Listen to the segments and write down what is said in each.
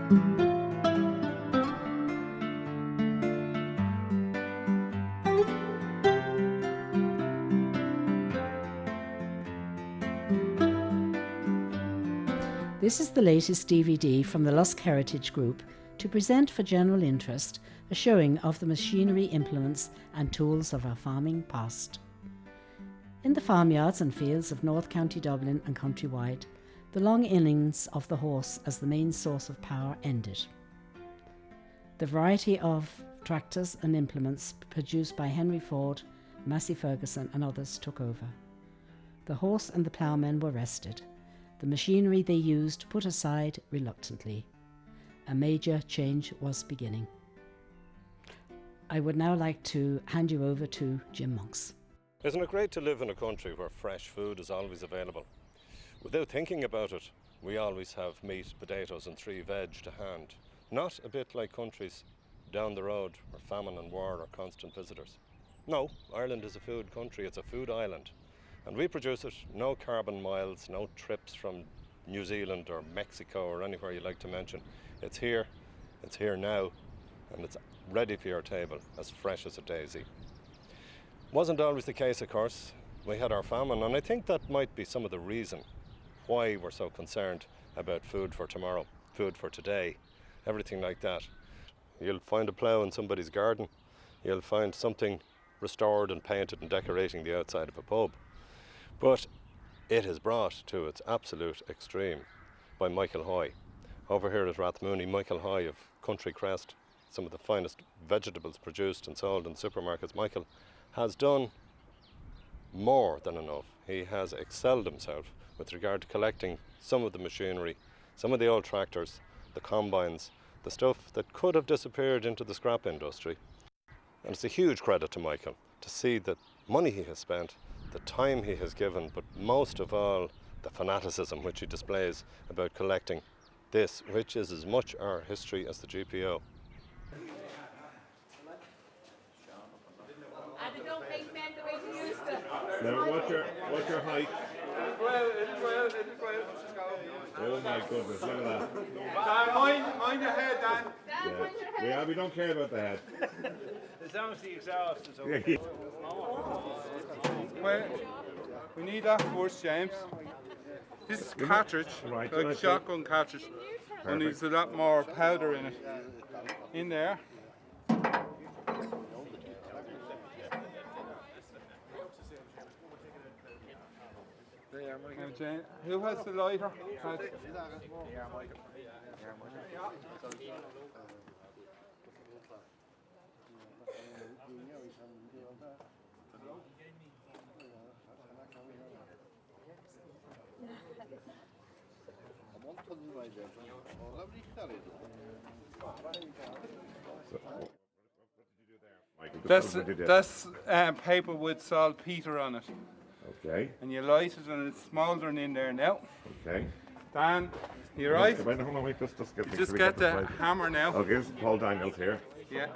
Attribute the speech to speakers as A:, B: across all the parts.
A: This is the latest DVD from the Lusk Heritage Group to present for general interest a showing of the machinery, implements and tools of our farming past. In the farmyards and fields of North County Dublin and countrywide, the long innings of the horse as the main source of power ended. The variety of tractors and implements produced by Henry Ford, Massey Ferguson and others took over. The horse and the ploughman were rested. The machinery they used put aside reluctantly. A major change was beginning. I would now like to hand you over to Jim Monks.
B: Isn't it great to live in a country where fresh food is always available? Without thinking about it, we always have meat, potatoes and 3 veg to hand. Not a bit like countries down the road where famine and war are constant visitors. No, Ireland is a food country, it's a food island. And we produce it, no carbon miles, no trips from New Zealand or Mexico or anywhere you like to mention. It's here now, and it's ready for your table, as fresh as a daisy. Wasn't always the case, of course. We had our famine, and I think that might be some of the reason why we're so concerned about food for tomorrow, food for today, everything like that. You'll find a plough in somebody's garden. You'll find something restored and painted and decorating the outside of a pub. But it is brought to its absolute extreme by Michael Hoy. Over here at Rathmooney, Michael Hoy of Country Crest, some of the finest vegetables produced and sold in supermarkets. Michael has done more than enough. He has excelled himself with regard to collecting some of the machinery, some of the old tractors, the combines, the stuff that could have disappeared into the scrap industry. And it's a huge credit to Michael to see the money he has spent, the time he has given, but most of all, the fanaticism which he displays about collecting this, which is as much our history as the GPO.
C: Now, what's your height?
D: 12.
C: Oh my goodness, look at that.
D: Dan, mind your head, Dan.
C: Yeah, we don't care about the head.
D: As long as the exhaust is okay. Well, we need that first, James. This is cartridge,
C: right,
D: like a shotgun cartridge. And there's a lot more powder in it. In there. Jane, who has the lighter? That's paper with saltpeter on it.
C: Okay.
D: And you light it and it's smouldering in there now.
C: Okay.
D: Dan, you right?
C: Hold on, wait,
D: Just get the hammer now.
C: Okay, it's Paul Daniels here.
D: Yeah.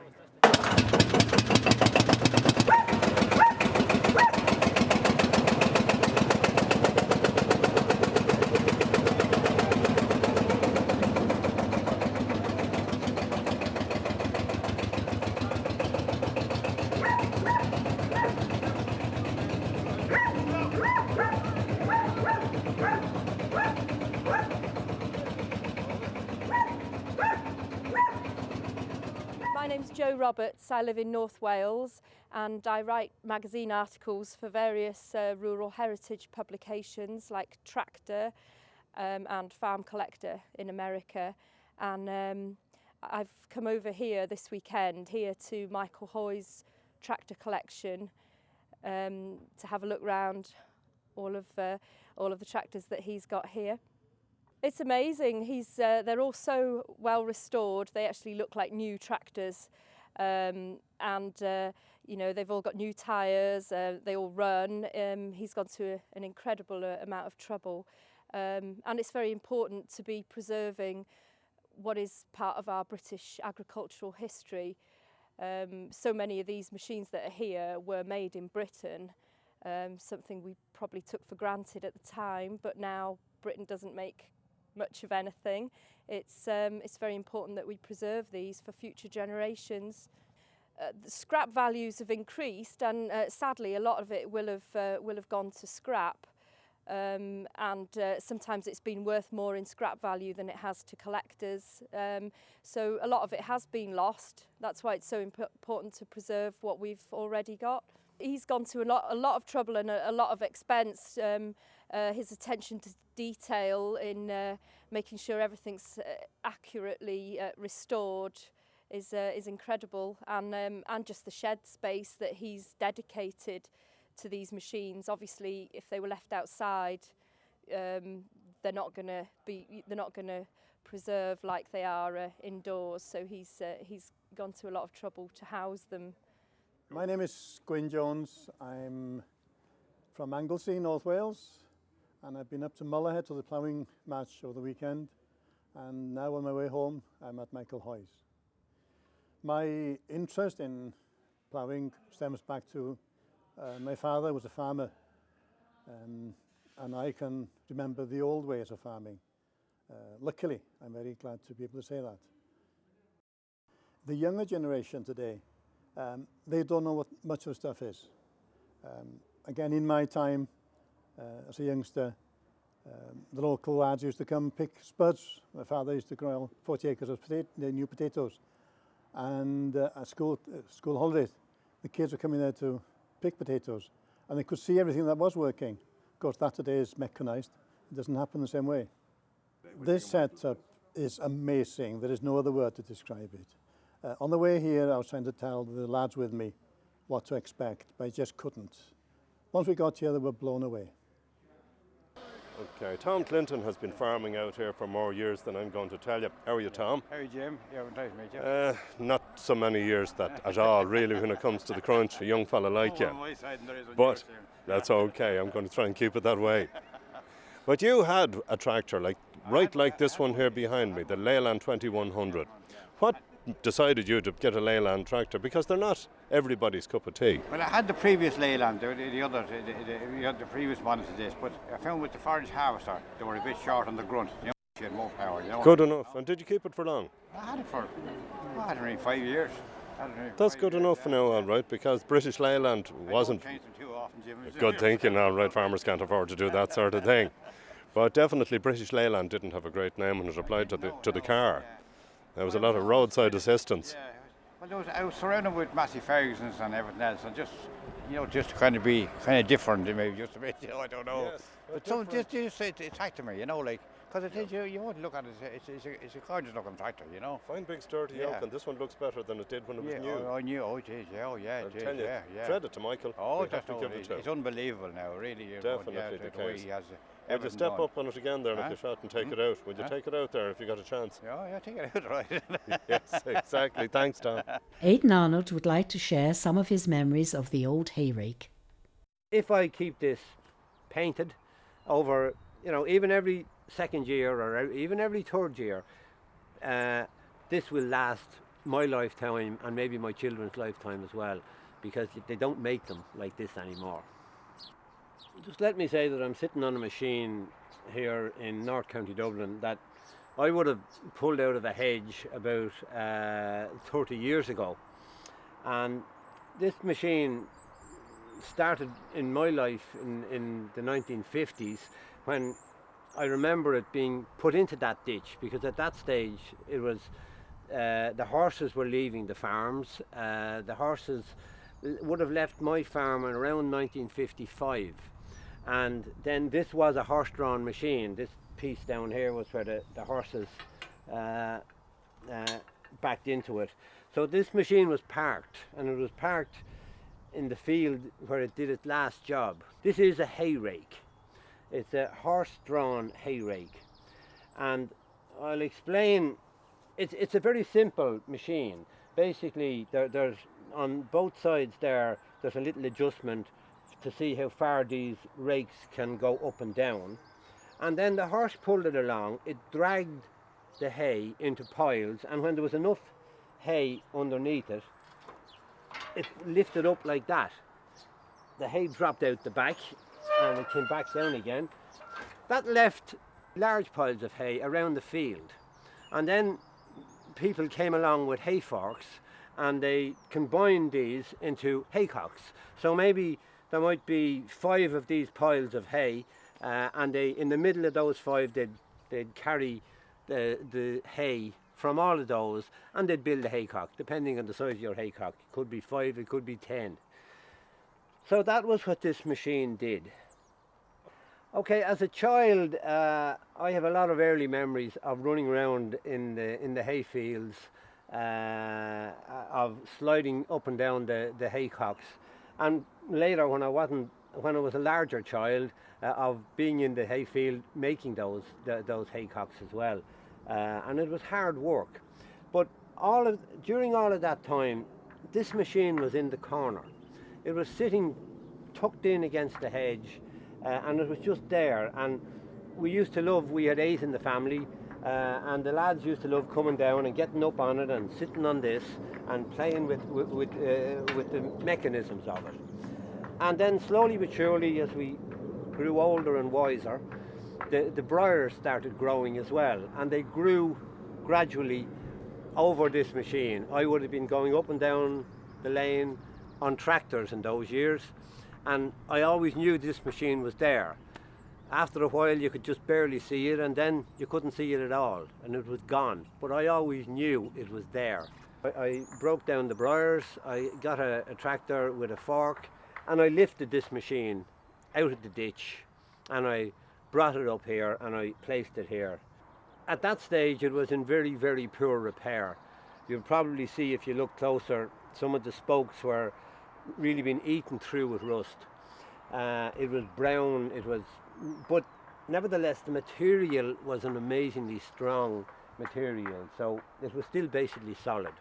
E: My name's Jo Roberts. I live in North Wales and I write magazine articles for various rural heritage publications like Tractor and Farm Collector in America. And I've come over here this weekend here to Michael Hoy's tractor collection to have a look round all of the tractors that he's got here. It's amazing. They're all so well restored. They actually look like new tractors, and you know, they've all got new tyres. They all run. He's gone to an incredible amount of trouble, and it's very important to be preserving what is part of our British agricultural history. So many of these machines that are here were made in Britain, something we probably took for granted at the time, but now Britain doesn't make much of anything. It's very important that we preserve these for future generations. The scrap values have increased, and sadly a lot of it will have gone to scrap. And sometimes it's been worth more in scrap value than it has to collectors. So a lot of it has been lost. That's why it's so important to preserve what we've already got. He's gone to a lot of trouble and a lot of expense. His attention to detail in making sure everything's accurately restored is incredible, and just the shed space that he's dedicated to these machines. Obviously, if they were left outside, they're not going to preserve like they are indoors. So he's gone to a lot of trouble to house them.
F: My name is Gwyn Jones. I'm from Anglesey, North Wales, and I've been up to Mullahead to the ploughing match over the weekend, and now on my way home I'm at Michael Hoy's. My interest in ploughing stems back to my father was a farmer, and I can remember the old ways of farming. Luckily, I'm very glad to be able to say that. The younger generation today, they don't know what much of stuff is. Again, in my time as a youngster, the local lads used to come pick spuds. My father used to grow 40 acres of new potatoes. And at school holidays, the kids were coming there to pick potatoes, and they could see everything that was working. Of course, that today is mechanised. It doesn't happen the same way. This setup is amazing. There is no other word to describe it. On the way here, I was trying to tell the lads with me what to expect, but I just couldn't. Once we got here, they were blown away.
B: Okay, Tom Clinton has been farming out here for more years than I'm going to tell you. How are you, Tom?
G: How are you, Jim? Yeah, nice to meet you.
B: Not so many years that at all, really, when it comes to the crunch, a young fella like you.
G: On my side, and there is on
B: But
G: yours, Jim.
B: that's okay, I'm going to try and keep it that way. But you had a tractor like this one here behind me, the Leyland 2100. What decided you to get a Leyland tractor? Because they're not everybody's cup of tea.
G: Well, I had the previous Leyland, the previous model to this, but I found with the forage harvester, they were a bit short on the grunt. You know, she had more power. You know.
B: Good enough. And did you keep it for long?
G: I had it for, I don't know, 5 years.
B: That's good enough for now, all right, because British Leyland wasn't.
G: I don't change them too often, Jim.
B: Good thinking, all right, farmers can't afford to do that sort of thing. But definitely British Leyland didn't have a great name when it applied to the car. There was a lot of roadside assistance.
G: Yeah. Well, I was surrounded with Massey Fergusons and everything else, and just, you know, just to kind of be kind of different, maybe just a bit, you know, I don't know.
B: Yes,
G: but so just it attracted me, you know, like, because it is, you want to look at it, it's a gorgeous looking tractor, you know.
B: Fine big sturdy oak, and this one looks better than it did when it was new.
G: I knew, it is, it is,
B: tell you, credit to Michael.
G: Oh,
B: we have to give it to him.
G: it's unbelievable now, really.
B: Definitely the
G: way
B: case.
G: he has
B: Would you step up on it again there, like a shot, and take it out? Would you take it out there if you got a chance?
G: Yeah, take it out, right.
B: Yes, exactly. Thanks, Tom.
A: Aidan Arnold would like to share some of his memories of the old hay rake.
H: If I keep this painted over, you know, even every second year or even every third year, this will last my lifetime and maybe my children's lifetime as well, because they don't make them like this anymore. Just let me say that I'm sitting on a machine here in North County Dublin that I would have pulled out of a hedge about 30 years ago. And this machine started in my life in the 1950s, when I remember it being put into that ditch, because at that stage it was the horses were leaving the farms. The horses would have left my farm in around 1955. And then this was a horse-drawn machine. This piece down here was where the horses backed into it. So this machine was parked, and it was parked in the field where it did its last job. This is a hay rake. It's a horse-drawn hay rake. And I'll explain, it's a very simple machine. Basically, there's on both sides there's a little adjustment to see how far these rakes can go up and down. And then the horse pulled it along, it dragged the hay into piles, and when there was enough hay underneath it, it lifted up like that. The hay dropped out the back and it came back down again. That left large piles of hay around the field. And then people came along with hay forks and they combined these into haycocks. So maybe there might be 5 of these piles of hay, and they, in the middle of those 5, they'd carry the hay from all of those, and they'd build a haycock, depending on the size of your haycock. It could be 5, it could be 10. So that was what this machine did. Okay, as a child, I have a lot of early memories of running around in the hay fields, of sliding up and down the haycocks, and later when I was a larger child, of being in the hayfield making those haycocks as well, and it was hard work. But during all of that time, this machine was in the corner. It was sitting tucked in against the hedge, and it was just there. And we had 8 in the family, and the lads used to love coming down and getting up on it and sitting on this and playing with the mechanisms of it. And then slowly but surely, as we grew older and wiser, the briars started growing as well, and they grew gradually over this machine. I would have been going up and down the lane on tractors in those years, and I always knew this machine was there. After a while you could just barely see it, and then you couldn't see it at all, and it was gone. But I always knew it was there. I broke down the briars, I got a tractor with a fork, and I lifted this machine out of the ditch, and I brought it up here and I placed it here. At that stage it was in very, very poor repair. You'll probably see, if you look closer, some of the spokes were really been eaten through with rust. It was brown, but nevertheless the material was an amazingly strong material, so it was still basically solid.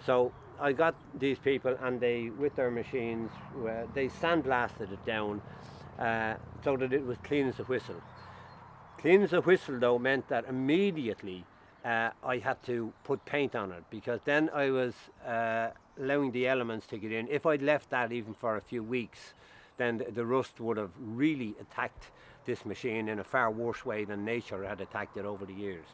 H: So I got these people, and they, with their machines, they sandblasted it down so that it was clean as a whistle. Clean as a whistle, though, meant that immediately I had to put paint on it, because then I was allowing the elements to get in. If I'd left that even for a few weeks, then the rust would have really attacked this machine in a far worse way than nature had attacked it over the years.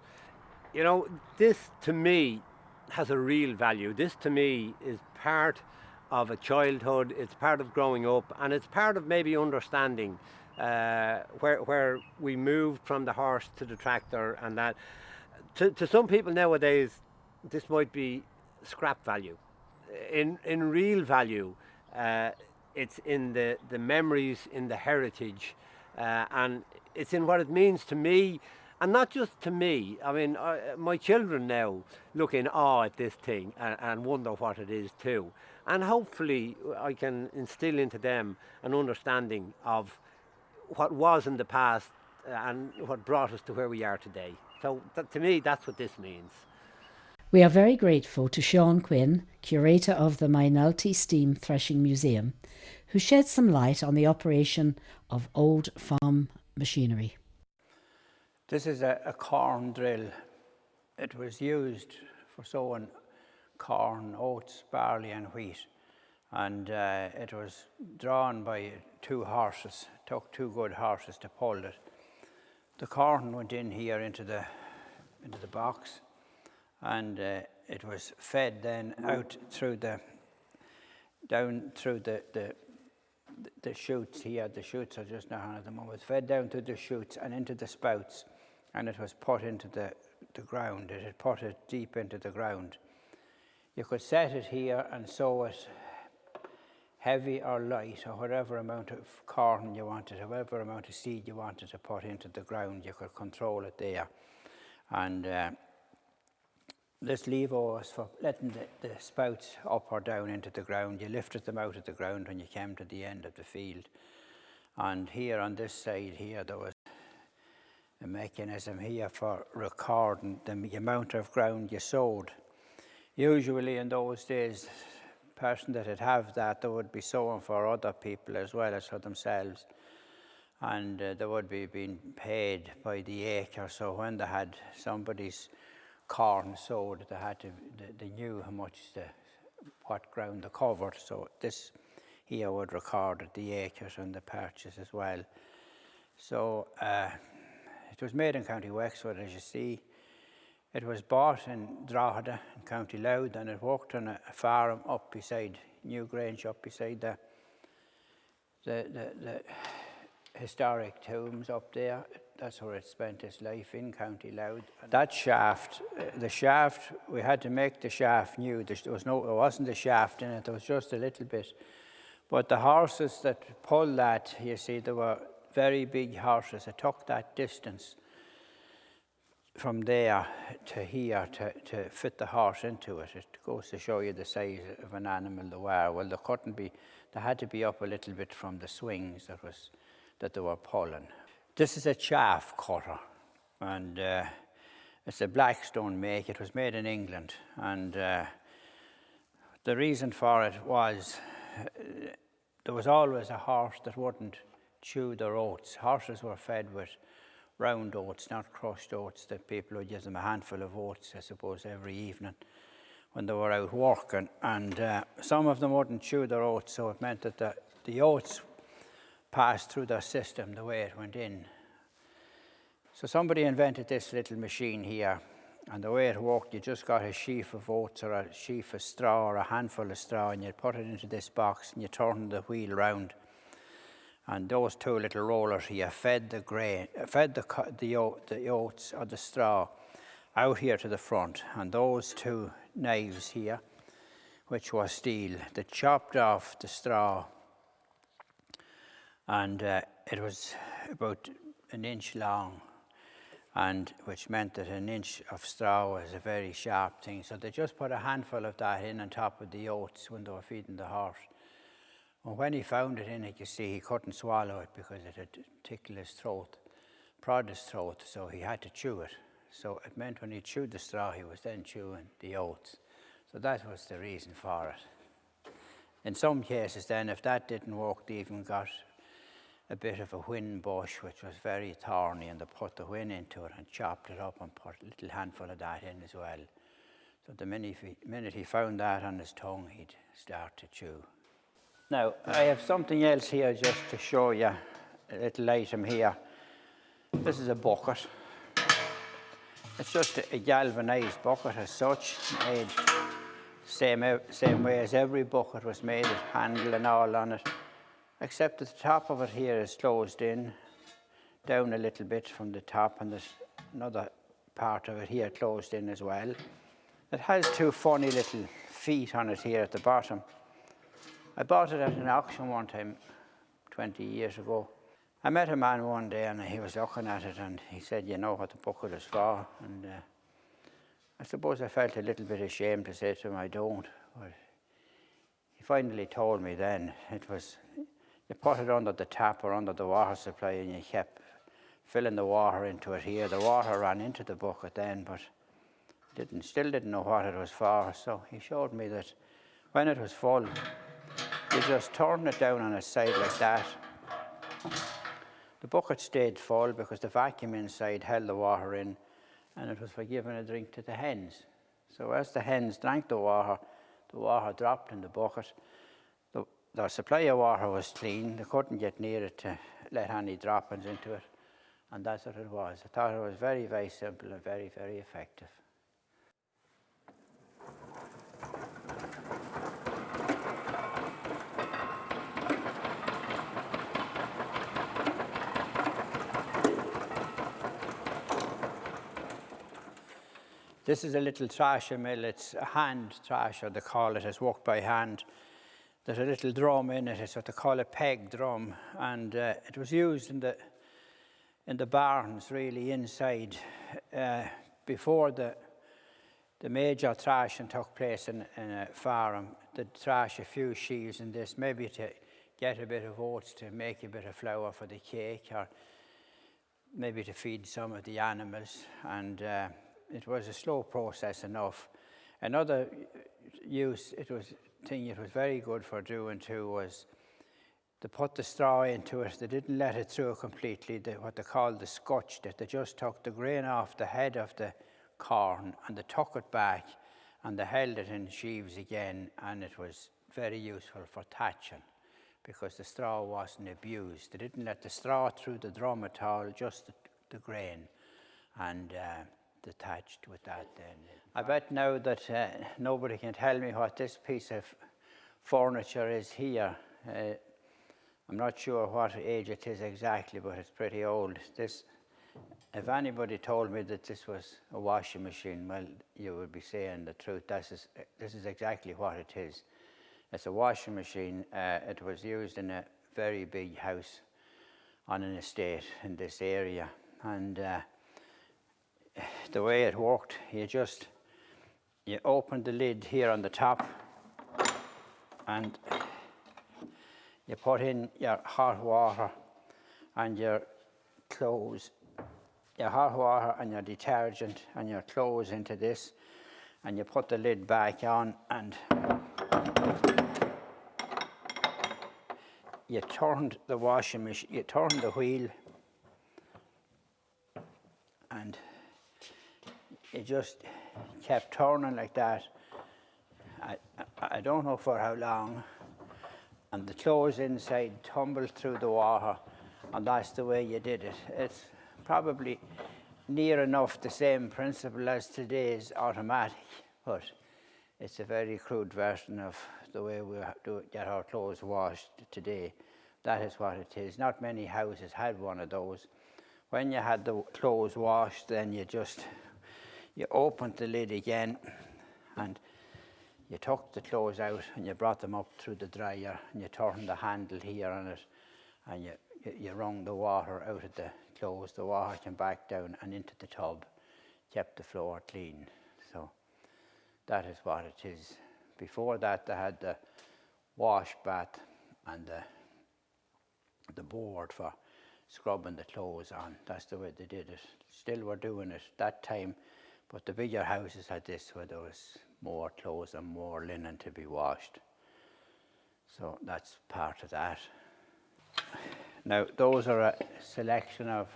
H: You know, this to me has a real value. This to me is part of a childhood, it's part of growing up, and it's part of maybe understanding where we moved from the horse to the tractor, and that to some people nowadays this might be scrap value. In real value, it's in the memories, in the heritage, and it's in what it means to me. And not just to me. I mean, my children now look in awe at this thing and wonder what it is too. And hopefully I can instill into them an understanding of what was in the past and what brought us to where we are today. So to me, that's what this means.
A: We are very grateful to Sean Quinn, curator of the Mainalty Steam Threshing Museum, who shed some light on the operation of old farm machinery.
I: This is a corn drill. It was used for sowing corn, oats, barley and wheat. And it was drawn by 2 horses. It took 2 good horses to pull it. The corn went in here into the box, and it was fed then out through down through the chutes here. The chutes are just now on at the moment. It was fed down through the chutes and into the spouts, and it was put into the ground. It had put it deep into the ground. You could set it here and sow it heavy or light, or whatever amount of corn you wanted, however amount of seed you wanted to put into the ground, you could control it there. And this lever was for letting the spouts up or down into the ground. You lifted them out of the ground when you came to the end of the field. And here on this side here, there was a mechanism here for recording the amount of ground you sowed. Usually in those days, the person that would have that, they would be sowing for other people as well as for themselves. And they would be being paid by the acre. So when they had somebody's corn sowed, they knew how much what ground they covered. So this here would record the acres and the patches as well. So It was made in County Wexford, as you see. It was bought in Drogheda in County Louth, and it worked on a farm up beside Newgrange, up beside the historic tombs up there. That's where it spent its life, in County Louth. That shaft, the shaft, we had to make the shaft new. There wasn't a shaft in it, there was just a little bit. But the horses that pulled that, you see, they were very big horses. It took that distance from there to here to fit the horse into it. It goes to show you the size of an animal they were. Well, they had to be up a little bit from the swings that they were pulling. This is a chaff cutter, and it's a Blackstone make. It was made in England, and the reason for it was there was always a horse that wouldn't chew their oats. Horses were fed with round oats, not crushed oats, that people would give them a handful of oats, I suppose, every evening when they were out working. And some of them wouldn't chew their oats, so it meant that the oats passed through their system the way it went in. So somebody invented this little machine here, and the way it worked, you just got a sheaf of oats or a sheaf of straw or a handful of straw, and you put it into this box and you turn the wheel round. And those two little rollers here fed the grain, fed the oats or the straw out here to the front. And those two knives here, which was steel, they chopped off the straw, and it was about an inch long, and which meant that an inch of straw was a very sharp thing. So they just put a handful of that in on top of the oats when they were feeding the horse. And when he found it in it, you see, he couldn't swallow it because it had tickled his throat, prod his throat, so he had to chew it. So it meant when he chewed the straw, he was then chewing the oats. So that was the reason for it. In some cases then, if that didn't work, they even got a bit of a whin bush, which was very thorny, and they put the whin into it and chopped it up and put a little handful of that in as well. So the minute he found that on his tongue, he'd start to chew. Now, I have something else here just to show you, a little item here. This is a bucket. It's just a galvanized bucket as such, made same way as every bucket was made, with handle and all on it, except that the top of it here is closed in, down a little bit from the top, and there's another part of it here closed in as well. It has two funny little feet on it here at the bottom. I bought it at an auction one time, 20 years ago. I met a man one day and he was looking at it and he said, "You know what the bucket is for?" And I suppose I felt a little bit ashamed to say to him, "I don't." But he finally told me then, it was, you put it under the tap or under the water supply and you kept filling the water into it here. The water ran into the bucket then, but still didn't know what it was for. So he showed me that when it was full, you just turn it down on its side like that. The bucket stayed full because the vacuum inside held the water in, and it was for giving a drink to the hens. So as the hens drank the water dropped in the bucket. The supply of water was clean. They couldn't get near it to let any droppings into it, and that's what it was. I thought it was very, very simple and very, very effective. This is a little thrasher mill. It's a hand thrasher, they call it. It's worked by hand. There's a little drum in it. It's what they call a peg drum. And it was used in the barns, really, inside. Before the major thrashing took place in a farm, they'd thrash a few sheaves in this, maybe to get a bit of oats to make a bit of flour for the cake, or maybe to feed some of the animals. And it was a slow process enough. Another thing it was very good for doing too was to put the straw into it. They didn't let it through completely, what they called the scutched it. They just took the grain off the head of the corn and they took it back and they held it in sheaves again, and it was very useful for thatching because the straw wasn't abused. They didn't let the straw through the drum at all, just the grain, and detached with that then. I bet now that nobody can tell me what this piece of furniture is here. I'm not sure what age it is exactly, but it's pretty old. This, if anybody told me that this was a washing machine, well, you would be saying the truth. This is exactly what it is. It's a washing machine. It was used in a very big house on an estate in this area. And the way it worked, you open the lid here on the top, and you put in your hot water and your clothes, your hot water and your detergent and your clothes into this, and you put the lid back on, and you turned the washing machine, you turned the wheel, and it just kept turning like that. I don't know for how long, and the clothes inside tumbled through the water, and that's the way you did it. It's probably near enough the same principle as today's automatic, but it's a very crude version of the way we get our clothes washed today. That is what it is. Not many houses had one of those. When you had the clothes washed, then you opened the lid again, and you took the clothes out and you brought them up through the dryer, and you turned the handle here on it, and you wrung the water out of the clothes. The water came back down and into the tub, kept the floor clean. So that is what it is. Before that, they had the wash bath and the board for scrubbing the clothes on. That's the way they did it. Still were doing it that time, but the bigger houses had this where there was more clothes and more linen to be washed. So that's part of that. Now, those are a selection of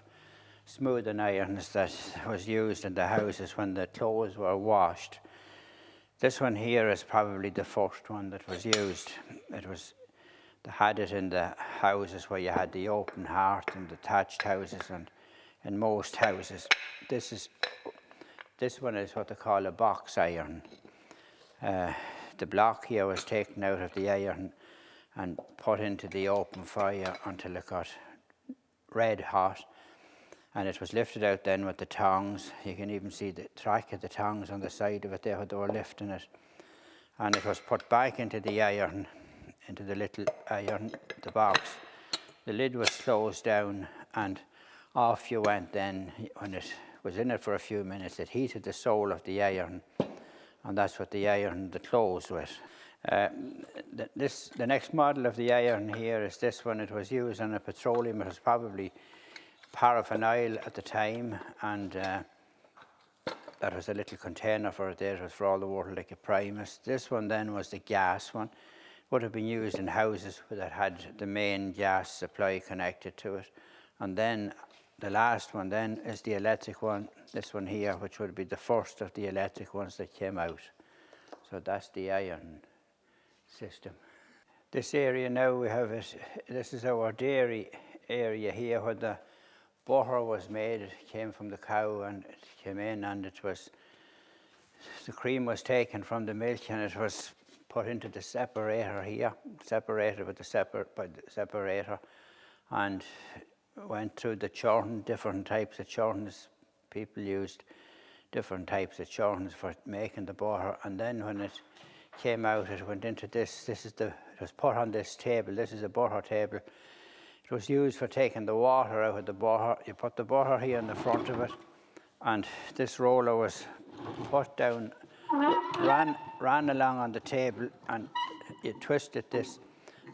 I: smoothing irons that was used in the houses when the clothes were washed. This one here is probably the first one that was used. They had it in the houses where you had the open hearth and detached houses, and in most houses. This one is what they call a box iron. The block here was taken out of the iron and put into the open fire until it got red hot, and it was lifted out then with the tongs. You can even see the track of the tongs on the side of it there where they were lifting it, and it was put back into the iron, into the little iron, the box. The lid was closed down, and off you went then. When it was in it for a few minutes, it heated the sole of the iron, and that's what the iron the clothes with. The next model of the iron here is this one. It was used on a petroleum. It was probably paraffin oil at the time, and that was a little container for it there. It was for all the water like a Primus. This one then was the gas one. Would have been used in houses that had the main gas supply connected to it. And then the last one then is the electric one, this one here, which would be the first of the electric ones that came out. So that's the iron system. This area now we have it, this is our dairy area here where the butter was made. It came from the cow and it came in, and the cream was taken from the milk and it was put into the separator here, separated with by the separator, and went through the churn, different types of churns. People used different types of churns for making the butter, and then when it came out, it went into this. It was put on this table. This is a butter table. It was used for taking the water out of the butter. You put the butter here in the front of it, and this roller was put down, ran along on the table, and you twisted this,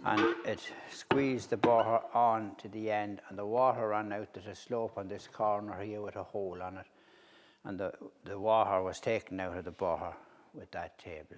I: and it squeezed the butter on to the end, and the water ran out at a slope on this corner here with a hole on it, and the water was taken out of the butter with that table.